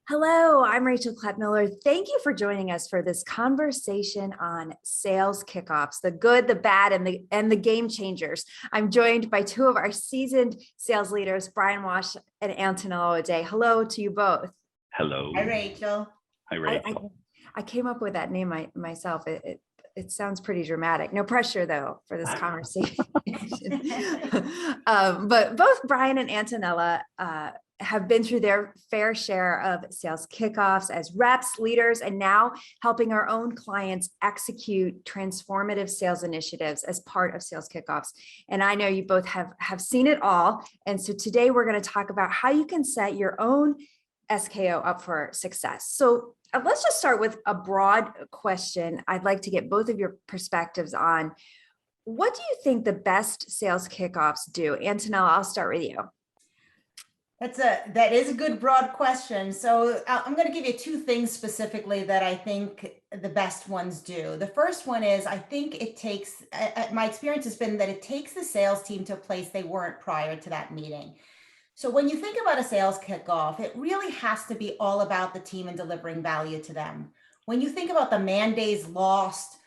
Hello, I'm Rachel Klettmiller. Thank you for joining us for this conversation on sales kickoffs, the good, the bad, and the game changers. I'm joined by two of our seasoned sales leaders, Brian Walsh and Antonella O'Day. Hello to you both. Hello. Hi, Rachel. Hi, Rachel. I came up with that name myself. It sounds pretty dramatic. No pressure though for this conversation. But both Brian and Antonella have been through their fair share of sales kickoffs as reps, leaders, and now helping our own clients execute transformative sales initiatives as part of sales kickoffs. And I know you both have seen it all. And so today we're going to talk about how you can set your own SKO up for success. So let's just start with a broad question. I'd like to get both of your perspectives on what do you think the best sales kickoffs do? Antonella, I'll start with you. That is a good broad question. So I'm going to give you two things specifically that I think the best ones do. The first one is I think it takes, my experience has been that it takes the sales team to a place they weren't prior to that meeting. So when you think about a sales kickoff, it really has to be all about the team and delivering value to them. When you think about the man days lost,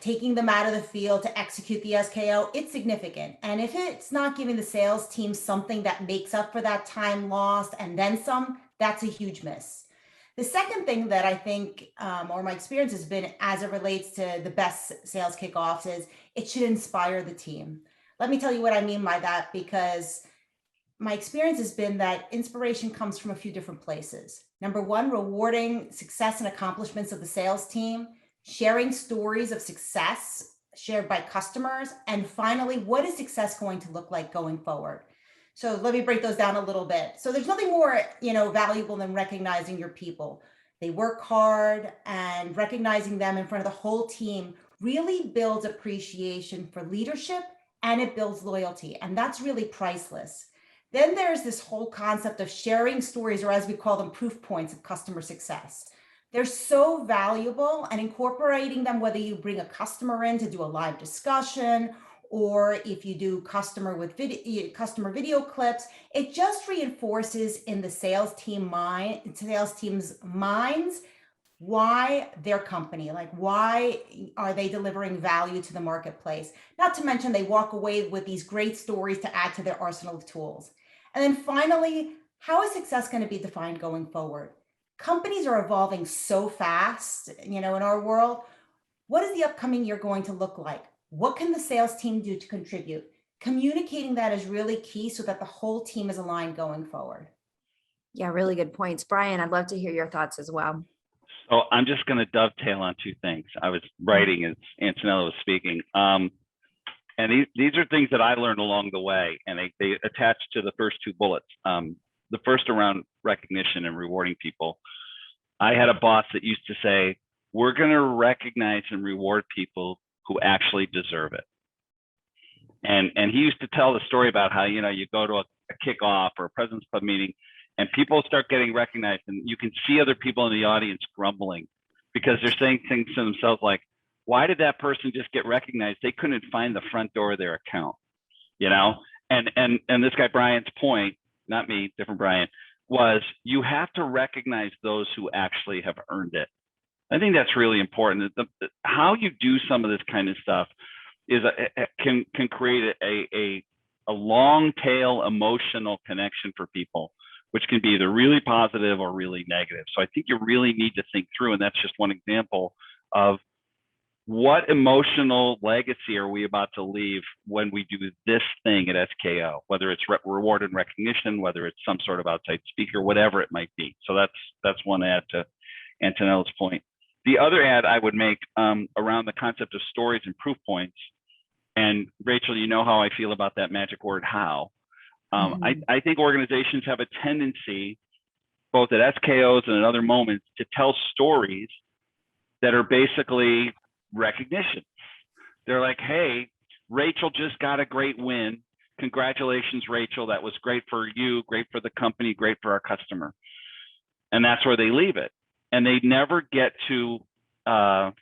taking them out of the field to execute the SKO, it's significant. And if it's not giving the sales team something that makes up for that time lost and then some, that's a huge miss. The second thing that I think, or my experience has been as it relates to the best sales kickoffs is it should inspire the team. Let me tell you what I mean by that, because my experience has been that inspiration comes from a few different places. Number one, rewarding success and accomplishments of the sales team, sharing stories of success shared by customers, and finally, what is success going to look like going forward? So let me break those down a little bit. So there's nothing more, valuable than recognizing your people. They work hard, and recognizing them in front of the whole team really builds appreciation for leadership, and it builds loyalty, and that's really priceless. Then there's this whole concept of sharing stories, or as we call them, proof points of customer success. They're so valuable, and incorporating them, whether you bring a customer in to do a live discussion, or if you do customer video clips, it just reinforces in the sales team's minds why their company, like why are they delivering value to the marketplace? Not to mention they walk away with these great stories to add to their arsenal of tools. And then finally, how is success going to be defined going forward? Companies are evolving so fast, in our world. What is the upcoming year going to look like? What can the sales team do to contribute? Communicating that is really key so that the whole team is aligned going forward. Yeah, really good points. Brian, I'd love to hear your thoughts as well. So I'm just going to dovetail on two things. I was writing as Antonella was speaking. And these are things that I learned along the way, and they attach to the first two bullets. The first around recognition and rewarding people. I had a boss that used to say, we're going to recognize and reward people who actually deserve it. And he used to tell the story about how, you go to a kickoff or a President's Club meeting, and people start getting recognized, and you can see other people in the audience grumbling because they're saying things to themselves like, why did that person just get recognized? They couldn't find the front door of their account, And this guy Brian's point, not me, different Brian, was you have to recognize those who actually have earned it. I think that's really important. How you do some of this kind of stuff is can create a long tail emotional connection for people, which can be either really positive or really negative. So I think you really need to think through, and that's just one example of what emotional legacy are we about to leave when we do this thing at SKO, whether it's reward and recognition, whether it's some sort of outside speaker, whatever it might be. So that's one add to Antonella's point. The other add I would make around the concept of stories and proof points, and Rachel, you know how I feel about that magic word, how. I think organizations have a tendency, both at SKOs and at other moments, to tell stories that are basically recognition. They're like, hey, Rachel just got a great win. Congratulations, Rachel. That was great for you, great for the company, great for our customer. And that's where they leave it. And they never get to, Bill,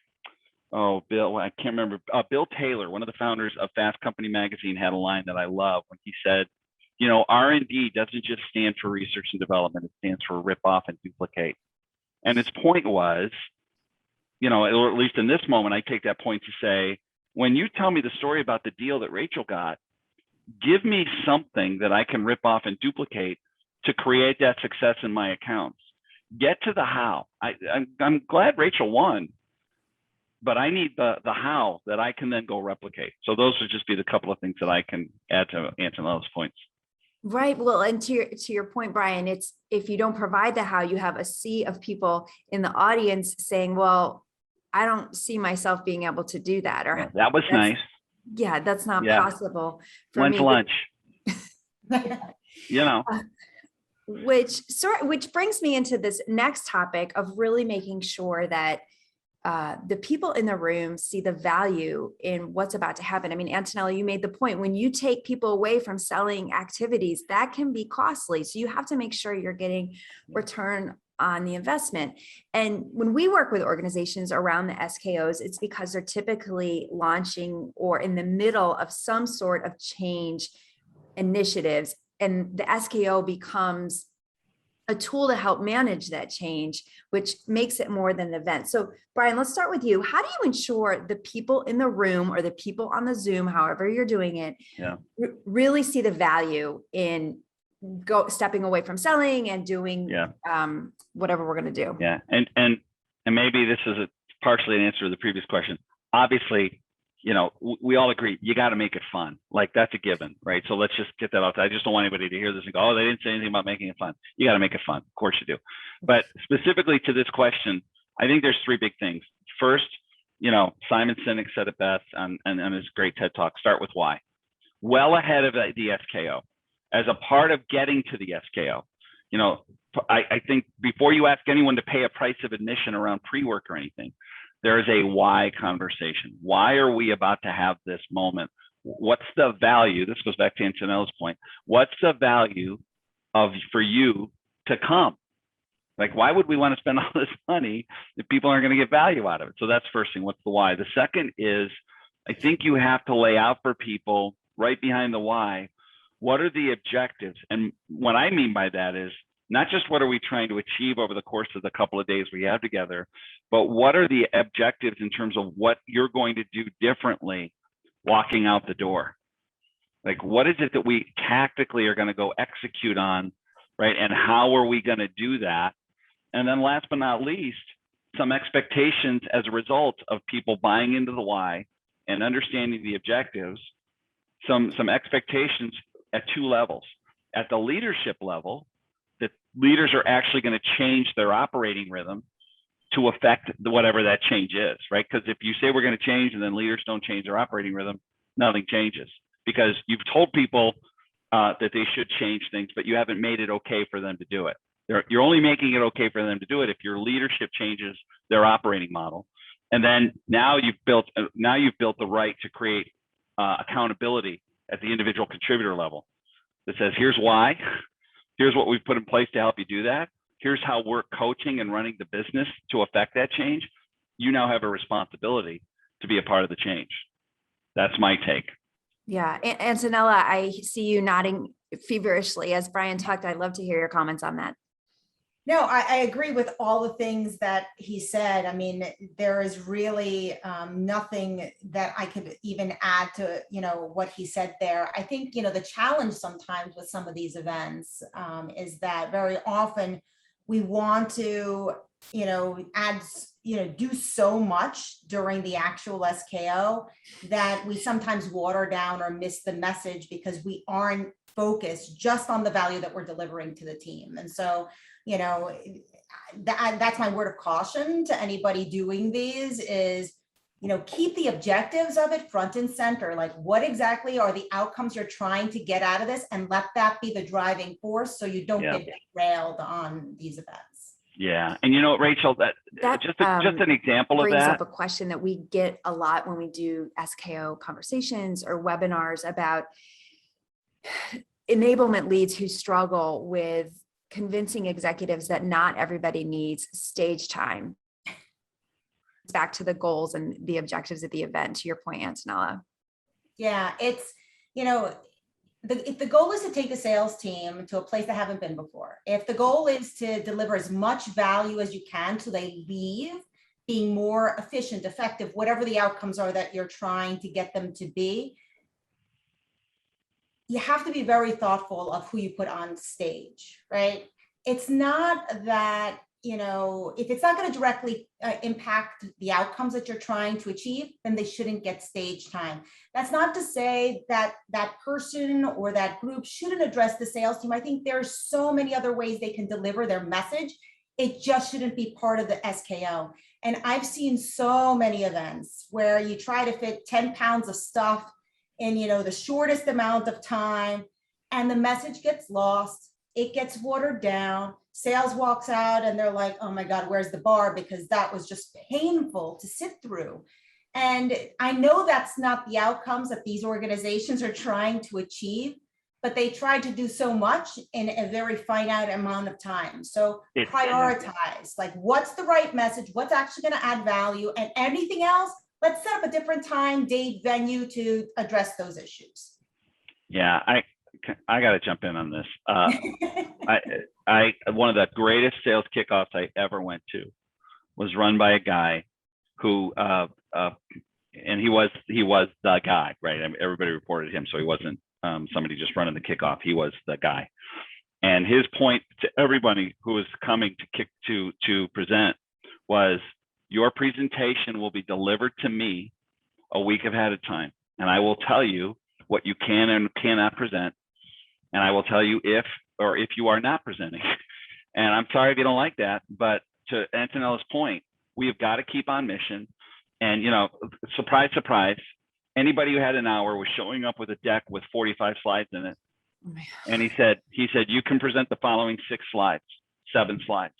I can't remember. Bill Taylor, one of the founders of Fast Company magazine, had a line that I love when he said, R&D doesn't just stand for research and development. It stands for rip off and duplicate. And its point was, or at least in this moment, I take that point to say, when you tell me the story about the deal that Rachel got, give me something that I can rip off and duplicate to create that success in my accounts. Get to the how. I'm glad Rachel won, but I need the how that I can then go replicate. So those would just be the couple of things that I can add to Antonella's points. Right. Well, and to your point, Brian, it's if you don't provide the how, you have a sea of people in the audience saying, well, I don't see myself being able to do that. Or that was nice. Yeah, that's not possible for When's me. lunch? Which brings me into this next topic of really making sure that the people in the room see the value in what's about to happen. I mean, Antonella, you made the point, when you take people away from selling activities, that can be costly. So you have to make sure you're getting return on the investment. And when we work with organizations around the SKOs, it's because they're typically launching or in the middle of some sort of change initiatives. And the SKO becomes a tool to help manage that change, which makes it more than an event. So Brian, let's start with you. How do you ensure the people in the room or the people on the Zoom, however you're doing it, really see the value in stepping away from selling and doing whatever we're going to do? Yeah. And maybe this is partially an answer to the previous question. Obviously, we all agree, you got to make it fun. Like, that's a given, right? So let's just get that out. I just don't want anybody to hear this and go, oh, they didn't say anything about making it fun. You got to make it fun. Of course you do. But specifically to this question, I think there's three big things. First, Simon Sinek said it best on his great TED Talk, start with why. Well ahead of the SKO. As a part of getting to the SKO, I think before you ask anyone to pay a price of admission around pre-work or anything, there is a why conversation. Why are we about to have this moment? What's the value? This goes back to Antonella's point. What's the value for you to come? Like, why would we want to spend all this money if people aren't going to get value out of it? So that's first thing. What's the why? The second is, I think you have to lay out for people right behind the why, what are the objectives? And what I mean by that is not just what are we trying to achieve over the course of the couple of days we have together, but what are the objectives in terms of what you're going to do differently walking out the door? Like, what is it that we tactically are going to go execute on, right? And how are we going to do that? And then last but not least, some expectations as a result of people buying into the why and understanding the objectives, some expectations at two levels. At the leadership level, that leaders are actually going to change their operating rhythm to affect whatever that change is, right? Because if you say we're going to change and then leaders don't change their operating rhythm, nothing changes, because you've told people that they should change things, but you haven't made it okay for them to do it. You're only making it okay for them to do it if your leadership changes their operating model. And then now you've built the right to create accountability at the individual contributor level that says, here's why, here's what we've put in place to help you do that. Here's how we're coaching and running the business to affect that change. You now have a responsibility to be a part of the change. That's my take. Yeah. Antonella, I see you nodding feverishly as Brian talked. I'd love to hear your comments on that. No, I agree with all the things that he said. I mean, there is really nothing that I could even add to, what he said there. I think, the challenge sometimes with some of these events is that very often we want to, do so much during the actual SKO that we sometimes water down or miss the message because we aren't focused just on the value that we're delivering to the team. And so, that's my word of caution to anybody doing these is, keep the objectives of it front and center. Like, what exactly are the outcomes you're trying to get out of this? And let that be the driving force so you don't get derailed on these events. Yeah. And Rachel, that just an example of that. Brings up a question that we get a lot when we do SKO conversations or webinars about enablement leads who struggle with convincing executives that not everybody needs stage time. Back to the goals and the objectives of the event, to your point, Antonella. Yeah, it's, if the goal is to take the sales team to a place they haven't been before, if the goal is to deliver as much value as you can so they leave being more efficient, effective, whatever the outcomes are that you're trying to get them to be, you have to be very thoughtful of who you put on stage, right? It's not that, you know, if it's not going to directly impact the outcomes that you're trying to achieve, then they shouldn't get stage time. That's not to say that that person or that group shouldn't address the sales team. I think there's so many other ways they can deliver their message. It just shouldn't be part of the SKO. And I've seen so many events where you try to fit 10 pounds of stuff in, you know, the shortest amount of time, and the message gets lost. It gets watered down. Sales walks out and they're like, oh my God, where's the bar? Because that was just painful to sit through. And I know that's not the outcomes that these organizations are trying to achieve, but they try to do so much in a very finite amount of time. So prioritize, like, what's the right message? What's actually going to add value? And anything else, let's set up a different time, date, venue to address those issues. Yeah, I got to jump in on this. One of the greatest sales kickoffs I ever went to was run by a guy who, and he was the guy, right? I mean, everybody reported him, so he wasn't somebody just running the kickoff. He was the guy, and his point to everybody who was coming to present was, your presentation will be delivered to me a week ahead of time, and I will tell you what you can and cannot present. And I will tell you if you are not presenting. And I'm sorry if you don't like that, but to Antonella's point, we have got to keep on mission. And, you know, surprise, surprise, anybody who had an hour was showing up with a deck with 45 slides in it. And he said, you can present the following 7 slides.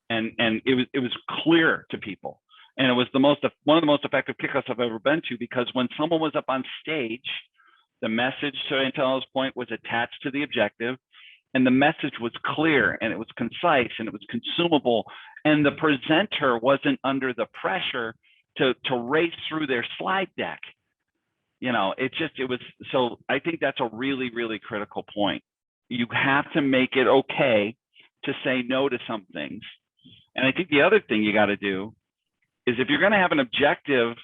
And it was clear to people. And it was one of the most effective kickoffs I've ever been to, because when someone was up on stage, the message, to Antonella's point, was attached to the objective, and the message was clear, and it was concise, and it was consumable, and the presenter wasn't under the pressure to race through their slide deck. You know, it was, so I think that's a really, really critical point. You have to make it okay to say no to some things. And I think the other thing you got to do is, if you're going to have an objective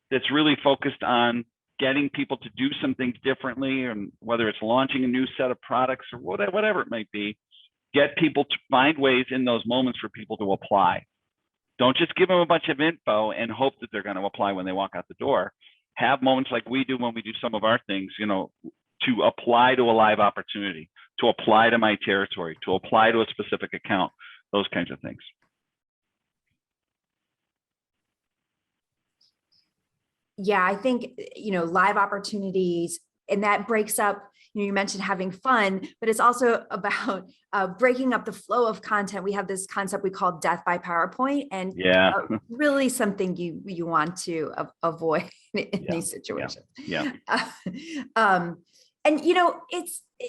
that's really focused on getting people to do some things differently, and whether it's launching a new set of products or whatever it might be, get people to find ways in those moments for people to apply. Don't just give them a bunch of info and hope that they're going to apply when they walk out the door. Have moments like we do when we do some of our things, you know, to apply to a live opportunity, to apply to my territory, to apply to a specific account, those kinds of things. Yeah, I think, you know, live opportunities, and that breaks up, you know, you mentioned having fun, but it's also about breaking up the flow of content. We have this concept we call death by PowerPoint, and really something you want to avoid in these situations. Yeah. And, you know,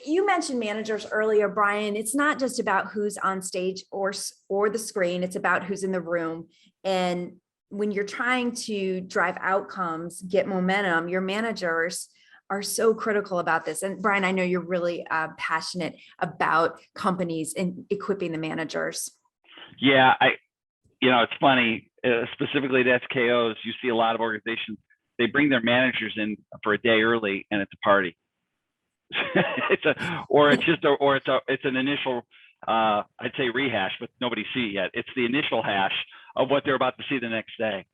you mentioned managers earlier, Brian. It's not just about who's on stage or the screen. It's about who's in the room. And when you're trying to drive outcomes, get momentum, your managers are so critical about this. And Brian, I know you're really passionate about companies and equipping the managers. Yeah, you know, it's funny, specifically to SKOs, you see a lot of organizations, they bring their managers in for a day early, and it's a party. It's an initial, I'd say rehash, but nobody see yet. It's the initial hash of what they're about to see the next day.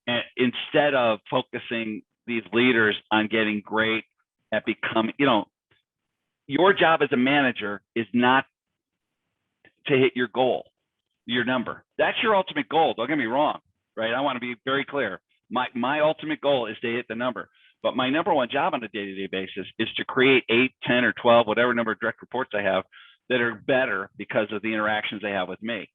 And instead of focusing these leaders on getting great at becoming, you know, your job as a manager is not to hit your goal, your number. That's your ultimate goal. Don't get me wrong, right? I want to be very clear. My ultimate goal is to hit the number. But my number one job on a day-to-day basis is to create 8, 10, or 12, whatever number of direct reports I have, that are better because of the interactions they have with me.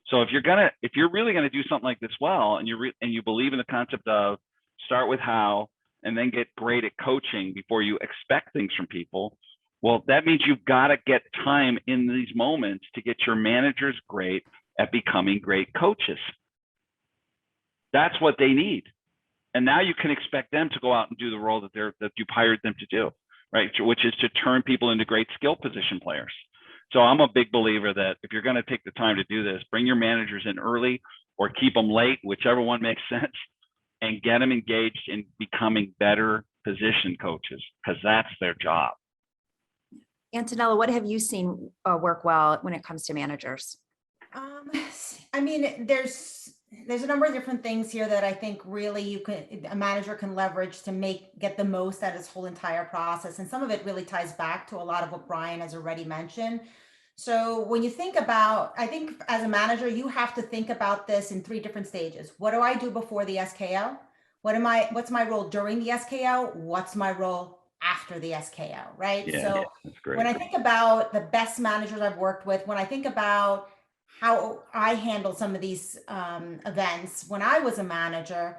So if you're really gonna do something like this well, and you believe in the concept of start with how, and then get great at coaching before you expect things from people, well, that means you've got to get time in these moments to get your managers great at becoming great coaches. That's what they need. And now you can expect them to go out and do the role that you've hired them to do, right? Which is to turn people into great skill position players. So I'm a big believer that if you're going to take the time to do this, bring your managers in early or keep them late, whichever one makes sense, and get them engaged in becoming better position coaches, because that's their job. Antonella, what have you seen work well when it comes to managers? I mean, there's a number of different things here that I think really a manager can leverage to get the most out of this whole entire process. And some of it really ties back to a lot of what Brian has already mentioned. So when you think about, I think as a manager, you have to think about this in 3 different stages. What do I do before the SKO? What's my role during the SKO? What's my role after the SKO, right? Yeah, So that's great. when I think about the best managers I've worked with, when I think about how I handled some of these events when I was a manager,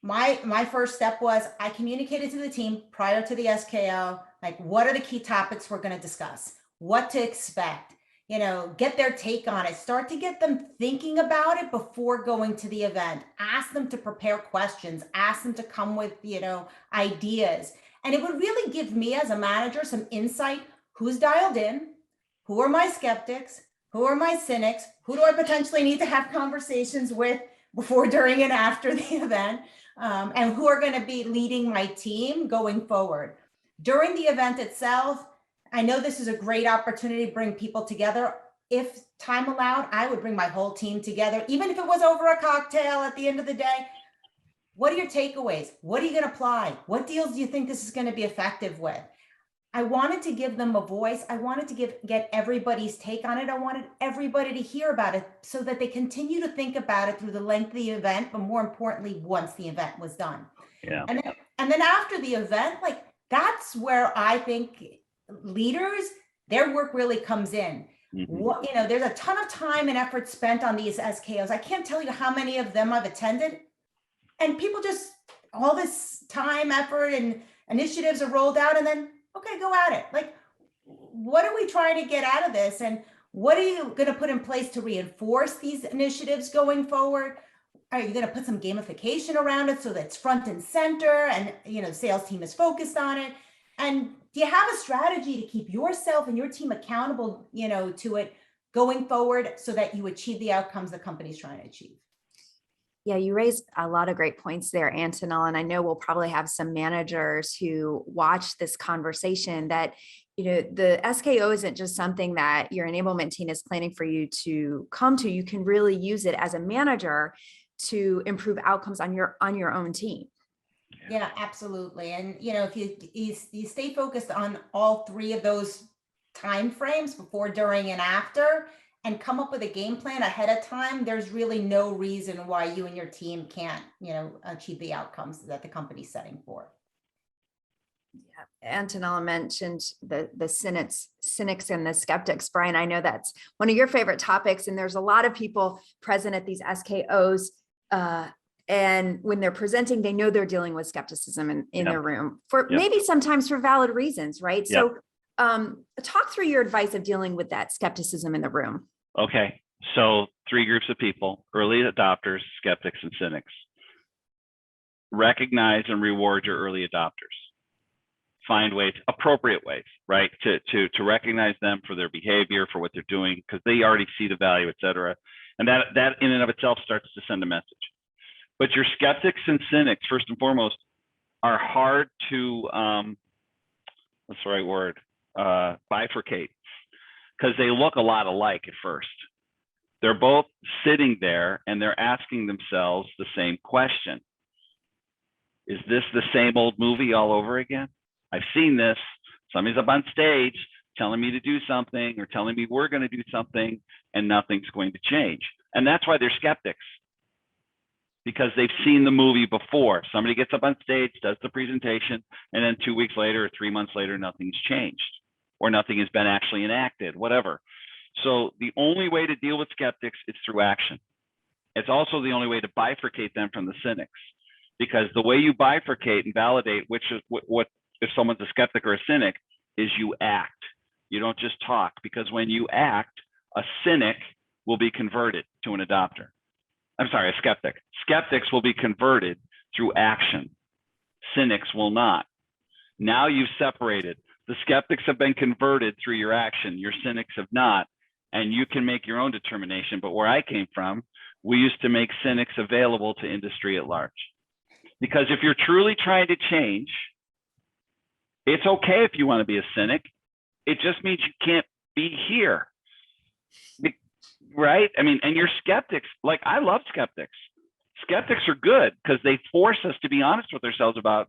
my first step was I communicated to the team prior to the SKO, like, what are the key topics we're going to discuss, what to expect, get their take on it, start to get them thinking about it before going to the event, ask them to prepare questions, ask them to come with, ideas. And it would really give me as a manager some insight, who's dialed in, who are my skeptics, who are my cynics, who do I potentially need to have conversations with before, during, and after the event, and who are going to be leading my team going forward. During the event itself, I know this is a great opportunity to bring people together. If time allowed, I would bring my whole team together, even if it was over a cocktail at the end of the day. What are your takeaways? What are you going to apply? What deals do you think this is going to be effective with? I wanted to give them a voice. I wanted to get everybody's take on it. I wanted everybody to hear about it so that they continue to think about it through the length of the event, but more importantly, once the event was done. Yeah. And then after the event, like, that's where I think leaders, their work really comes in. Mm-hmm. There's a ton of time and effort spent on these SKOs. I can't tell you how many of them I've attended, and people just, all this time, effort, and initiatives are rolled out, and then, okay, go at it. Like, what are we trying to get out of this? And what are you going to put in place to reinforce these initiatives going forward? Are you going to put some gamification around it so that it's front and center and, the sales team is focused on it? And do you have a strategy to keep yourself and your team accountable, to it going forward so that you achieve the outcomes the company's trying to achieve? Yeah, you raised a lot of great points there, Antonella, and I know we'll probably have some managers who watch this conversation that, the SKO isn't just something that your enablement team is planning for you to come to. You can really use it as a manager to improve outcomes on your own team. Yeah, absolutely. And, if you stay focused on all 3 of those time frames, before, during, and after, and come up with a game plan ahead of time, there's really no reason why you and your team can't, achieve the outcomes that the company's setting for. Yeah, Antonella mentioned the cynics and the skeptics. Brian, I know that's one of your favorite topics, and there's a lot of people present at these SKOs. And when they're presenting, they know they're dealing with skepticism in their room for maybe sometimes for valid reasons, right? So talk through your advice of dealing with that skepticism in the room. Okay. So 3 groups of people: early adopters, skeptics, and cynics. Recognize and reward your early adopters. Find ways, appropriate ways, right? To recognize them for their behavior, for what they're doing, because they already see the value, et cetera. And that in and of itself starts to send a message. But your skeptics and cynics, first and foremost, are hard to, what's the right word? Bifurcate, because they look a lot alike at first. They're both sitting there and they're asking themselves the same question. Is this the same old movie all over again? I've seen this. Somebody's up on stage telling me to do something or telling me we're going to do something, and nothing's going to change. And that's why they're skeptics, because they've seen the movie before. Somebody gets up on stage, does the presentation, and then 2 weeks later or 3 months later, nothing's changed, or nothing has been actually enacted, whatever. So the only way to deal with skeptics is through action. It's also the only way to bifurcate them from the cynics, because the way you bifurcate and validate which is what if someone's a skeptic or a cynic is you act. You don't just talk, because when you act, a cynic will be converted to an adopter. I'm sorry, a skeptic. Skeptics will be converted through action. Cynics will not. Now you've separated. The skeptics have been converted through your action. Your cynics have not. And you can make your own determination. But where I came from, we used to make cynics available to industry at large. Because if you're truly trying to change, it's okay if you want to be a cynic. It just means you can't be here. Right? I mean, and you're skeptics. Like, I love skeptics. Skeptics are good because they force us to be honest with ourselves about,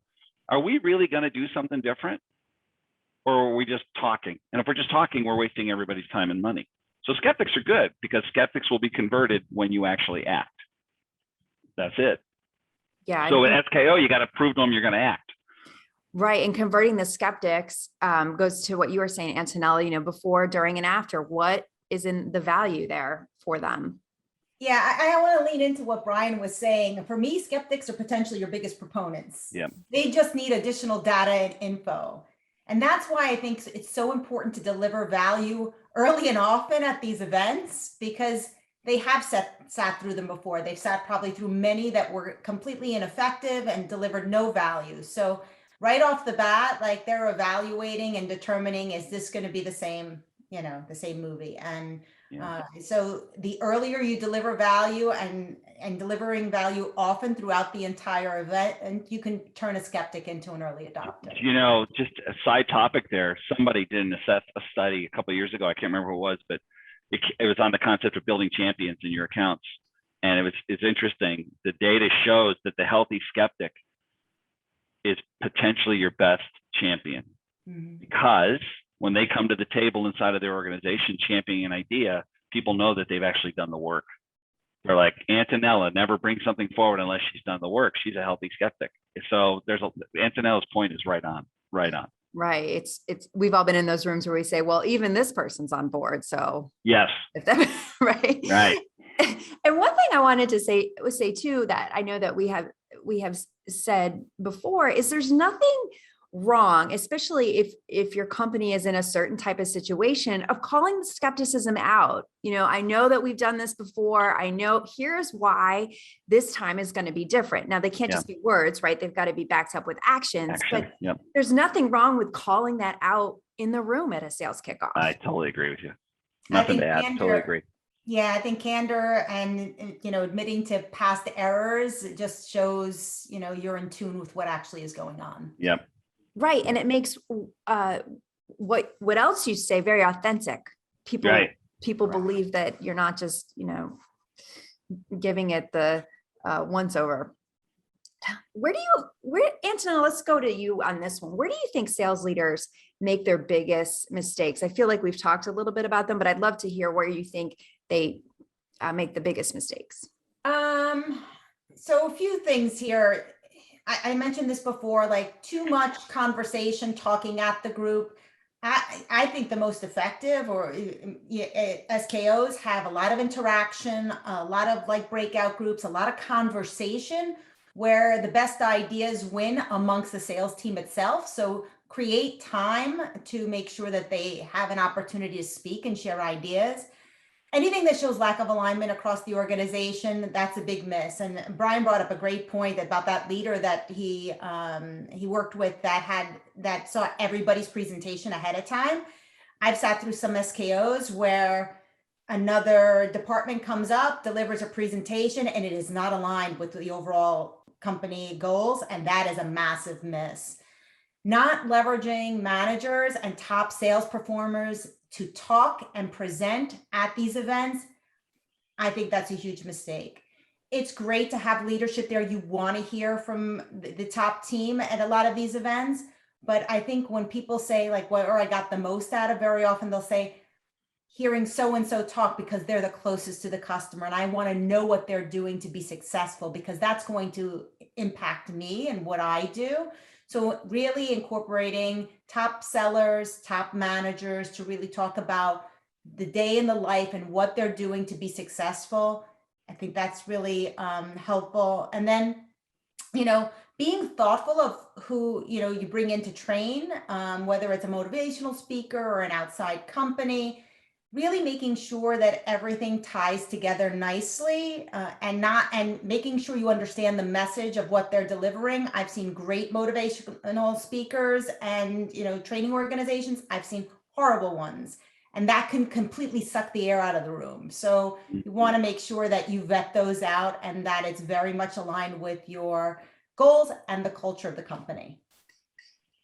are we really going to do something different? Or are we just talking? And if we're just talking, we're wasting everybody's time and money. So skeptics are good because skeptics will be converted when you actually act. That's it. Yeah. So at SKO, you got to prove to them you're going to act. Right. And converting the skeptics goes to what you were saying, Antonella, you know, before, during, and after. What is in the value there for them? Yeah, I want to lean into what Brian was saying. For me, skeptics are potentially your biggest proponents. Yeah. They just need additional data and info. And that's why I think it's so important to deliver value early and often at these events, because they have sat through them before. They've sat probably through many that were completely ineffective and delivered no value. So right off the bat, like, they're evaluating and determining, is this going to be the same, you know, the same movie? And so the earlier you deliver value and delivering value often throughout the entire event, and you can turn a skeptic into an early adopter. You know, just a side topic there. Somebody did a study a couple of years ago. I can't remember who it was, but it was on the concept of building champions in your accounts. And it's interesting. The data shows that the healthy skeptic is potentially your best champion, because when they come to the table inside of their organization championing an idea, people know that they've actually done the work. They're like, Antonella never brings something forward unless she's done the work. She's a healthy skeptic. So Antonella's point is right on. Right. We've all been in those rooms where we say, well, even this person's on board. So yes, right. And one thing I wanted to say too, that I know that we have said before, is there's nothing wrong, especially if your company is in a certain type of situation, of calling the skepticism out. You know, I know that we've done this before. I know here's why this time is going to be different. Now, they can't just be words, right? They've got to be backed up with actions. But there's nothing wrong with calling that out in the room at a sales kickoff. I totally agree with you. Nothing to add. Totally agree. Yeah, I think candor and, you know, admitting to past errors just shows, you know, you're in tune with what actually is going on. Yep. Right. And it makes what else you say very authentic. People believe that you're not just, you know, giving it the once over. Antonella, let's go to you on this one. Where do you think sales leaders make their biggest mistakes? I feel like we've talked a little bit about them, but I'd love to hear where you think they make the biggest mistakes. So a few things here. I mentioned this before, like too much conversation, talking at the group. I think the most effective or SKOs have a lot of interaction, a lot of like breakout groups, a lot of conversation where the best ideas win amongst the sales team itself. So create time to make sure that they have an opportunity to speak and share ideas. Anything that shows lack of alignment across the organization, that's a big miss. And Brian brought up a great point about that leader that he worked with that saw everybody's presentation ahead of time. I've sat through some SKOs where another department comes up, delivers a presentation, and it is not aligned with the overall company goals. And that is a massive miss. Not leveraging managers and top sales performers to talk and present at these events, I think that's a huge mistake. It's great to have leadership there. You want to hear from the top team at a lot of these events. But I think when people say like, what I got the most out of, very often they'll say, hearing so-and-so talk because they're the closest to the customer. And I want to know what they're doing to be successful because that's going to impact me and what I do. So really incorporating top sellers, top managers to really talk about the day in the life and what they're doing to be successful. I think that's really helpful. And then, you know, being thoughtful of who, you know, you bring in to train, whether it's a motivational speaker or an outside company. really making sure that everything ties together nicely, and making sure you understand the message of what they're delivering. I've seen great motivational speakers and, training organizations. I've seen horrible ones, and that can completely suck the air out of the room. So you want to make sure that you vet those out and that it's very much aligned with your goals and the culture of the company.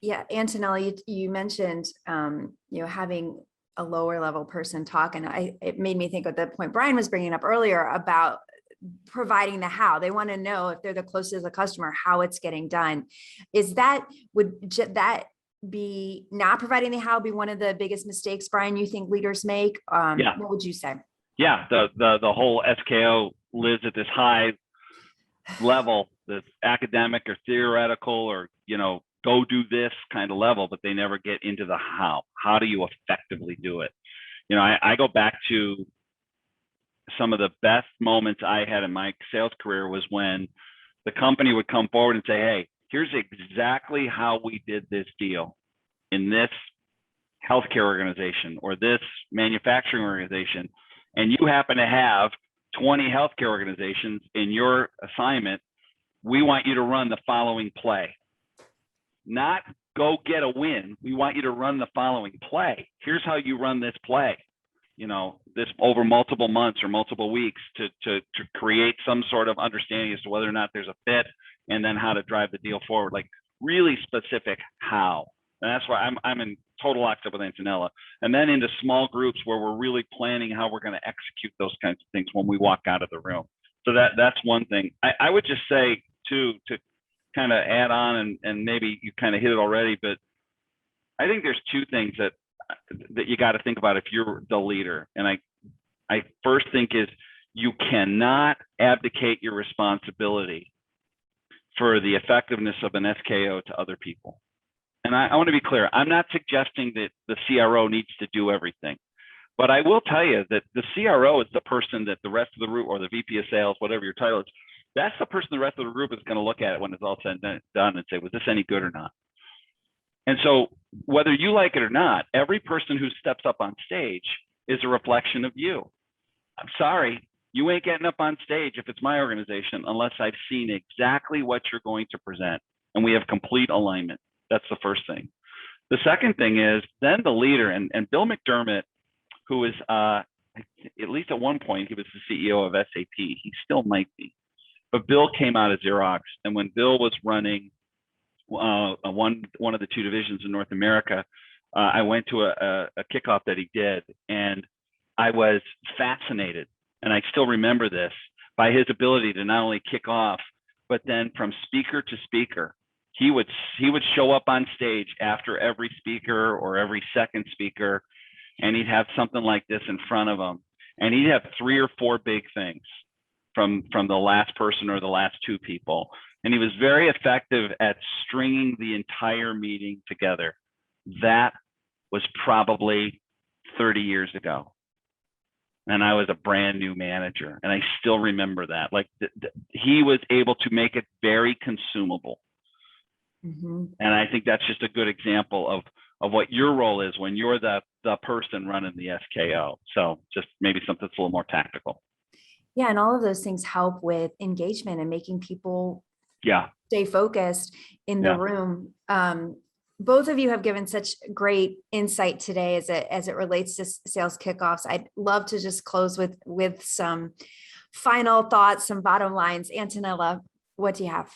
Yeah, Antonella, you mentioned, having a lower level person talk, and it made me think of the point Brian was bringing up earlier about providing the how. They want to know, if they're the closest to the customer, how it's getting done. Would that be not providing the how be one of the biggest mistakes, Brian, you think leaders make? Yeah. What would you say? Yeah, the whole SKO lives at this high level, this academic or theoretical or, go do this kind of level, but they never get into the how. How do you effectively do it? I go back to some of the best moments I had in my sales career was when the company would come forward and say, hey, here's exactly how we did this deal in this healthcare organization or this manufacturing organization. And you happen to have 20 healthcare organizations in your assignment. We want you to run the following play. Not go get a win. We want you to run the following play. Here's how you run this play. This over multiple months or multiple weeks to create some sort of understanding as to whether or not there's a fit, and then how to drive the deal forward. Like really specific how. And that's why I'm in total lockstep with Antonella. And then into small groups where we're really planning how we're going to execute those kinds of things when we walk out of the room. So that's one thing. I would just say too, to kind of add on, and maybe you kind of hit it already, but I think there's two things that you got to think about if you're the leader. And I first think is you cannot abdicate your responsibility for the effectiveness of an SKO to other people. And I want to be clear, I'm not suggesting that the CRO needs to do everything, but I will tell you that the CRO is the person that the rest of the group, or the VP of sales, whatever your title is, that's the person the rest of the group is going to look at it when it's all said and done and say, was this any good or not? And so whether you like it or not, every person who steps up on stage is a reflection of you. I'm sorry, you ain't getting up on stage if it's my organization unless I've seen exactly what you're going to present and we have complete alignment. That's the first thing. The second thing is then the leader, and Bill McDermott, who is, at least at one point, he was the CEO of SAP. He still might be. But Bill came out of Xerox. And when Bill was running one of the two divisions in North America, I went to a kickoff that he did. And I was fascinated, and I still remember this, by his ability to not only kick off, but then from speaker to speaker, he would show up on stage after every speaker or every second speaker, and he'd have something like this in front of him, and he'd have 3 or 4 big things from the last person or the last 2 people, and he was very effective at stringing the entire meeting together. That was probably 30 years ago, and I was a brand new manager, and I still remember that. Like he was able to make it very consumable. Mm-hmm. And I think that's just a good example of what your role is when you're the person running the SKO. So just maybe something that's a little more tactical. Yeah, and all of those things help with engagement and making people stay focused in the room. Both of you have given such great insight today as it relates to sales kickoffs. I'd love to just close with some final thoughts, some bottom lines. Antonella, what do you have?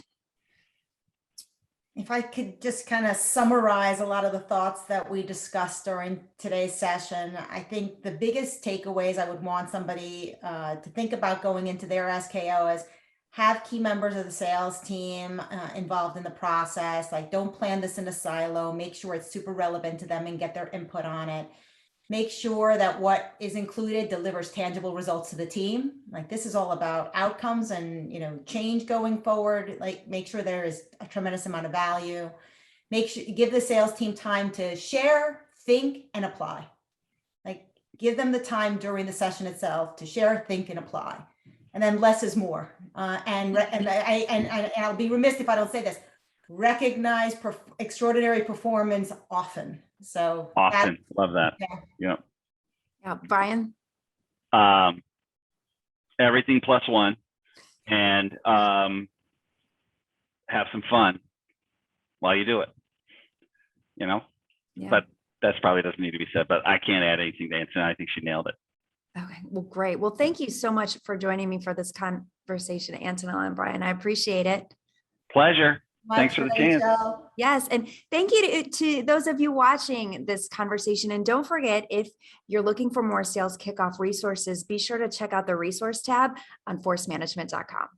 If I could just kind of summarize a lot of the thoughts that we discussed during today's session, I think the biggest takeaways I would want somebody to think about going into their SKO is have key members of the sales team involved in the process. Like, don't plan this in a silo. Make sure it's super relevant to them and get their input on it. Make sure that what is included delivers tangible results to the team. Like, this is all about outcomes and, change going forward. Like, make sure there is a tremendous amount of value. Make sure give the sales team time to share, think, and apply. Like, give them the time during the session itself to share, think, and apply. And then less is more. And I'll be remiss if I don't say this. Recognize extraordinary performance often. So often love that. Yeah. Yeah, Brian? Everything plus one, and have some fun while you do it, you know, Yeah. but that's probably doesn't need to be said, but I can't add anything to Antonella. I think she nailed it. Okay, well, great. Well, thank you so much for joining me for this conversation, Antonella and Brian. I appreciate it. Pleasure. My Thanks for the chance. pleasure. Yes, and thank you to those of you watching this conversation. And don't forget, if you're looking for more sales kickoff resources, be sure to check out the resource tab on forcemanagement.com.